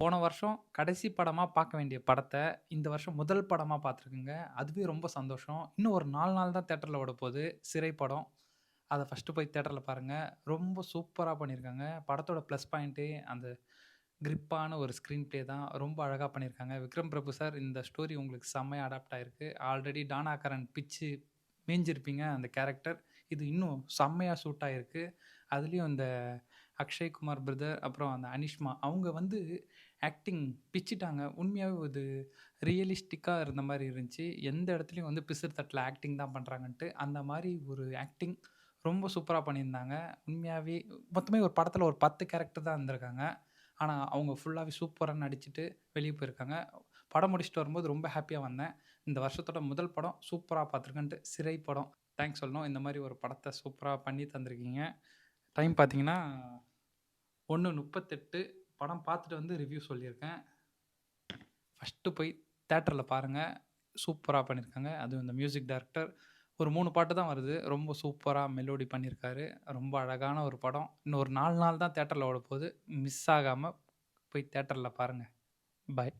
போன வருஷம் கடைசி படமா பார்க்க வேண்டிய படத்த, இந்த வருஷம் முதல் படமா பார்த்துருக்கேங்க. அதுவே ரொம்ப சந்தோஷம். இன்னும் ஒரு 4 நாள் தான் தியேட்டர்ல ஓடப்போது. சிறை படம். அத ஃபர்ஸ்ட்டு போய் தியேட்டர்ல பாருங்க. ரொம்ப சூப்பரா பண்ணியிருக்காங்க. படத்தோட ப்ளஸ் பாயிண்ட்டே அந்த கிரிப்பான ஒரு ஸ்க்ரீன் ப்ளே தான். ரொம்ப அழகா பண்ணியிருக்காங்க. விக்ரம் பிரபு சார் இந்த ஸ்டோரி உங்களுக்கு செம்மையா அடாப்ட் ஆயிருக்கு. ஆல்ரெடி டானா கரன் பிச்சு மேய்ஞ்சிருப்பீங்க அந்த கேரக்டர். இது இன்னும் செம்மையா சூட் ஆயிருக்கு. அதுலயும் இந்த அக்ஷய் குமார் பிரதர், அப்புறம் அந்த அனிஷ்மா அவங்க வந்து ஆக்டிங் பிச்சிட்டாங்க. உண்மையாவே இது ரியலிஸ்டிக்கா இருந்த மாரி இருந்துச்சு. எந்த இடத்துலயும் வந்து பிசிறு தட்டல ஆக்டிங் தான் பண்றாங்கன்ட்டு. அந்த மாரி ஒரு ஆக்டிங் ரொம்ப சூப்பரா பண்ணியிருந்தாங்க. உண்மையாவே மொத்தமே ஒரு படத்துல ஒரு 10 கேரக்டர் தான் இருந்திருக்காங்க. ஆனா, அவங்க ஃபுல்லாவே சூப்பரா நடிச்சுட்டு வெளிய போயிருக்காங்க. படம் முடிச்சுட்டு வரும்போது ரொம்ப ஹேப்பியா வந்தேன். இந்த வருஷத்தோட முதல் படம் சூப்பரா பார்த்துருக்கேன்ட்டு சிறை படம். தேங்க்ஸ் சொல்லணும். இந்த மாரி ஒரு படத்த சூப்பரா பண்ணி தந்திருக்கீங்க. டைம் பார்த்தீங்கன்னா, 1:38 படம் பார்த்துட்டு வந்து ரிவ்யூ சொல்லியிருக்கேன். ஃபர்ஸ்ட்டு போய் தியேட்டர்ல பாருங்க. சூப்பரா பண்ணியிருக்காங்க. அதுவும் இந்த மியூசிக் டைரக்டர் ஒரு 3 பாட்டு தான் வருது. ரொம்ப சூப்பரா மெலோடி பண்ணியிருக்காரு. ரொம்ப அழகான ஒரு படம். இன்னும் ஒரு 4 நாள் தான் தியேட்டர்ல ஓடப்போது. மிஸ் ஆகாம போய் தியேட்டர்ல பாருங்க. பாய்.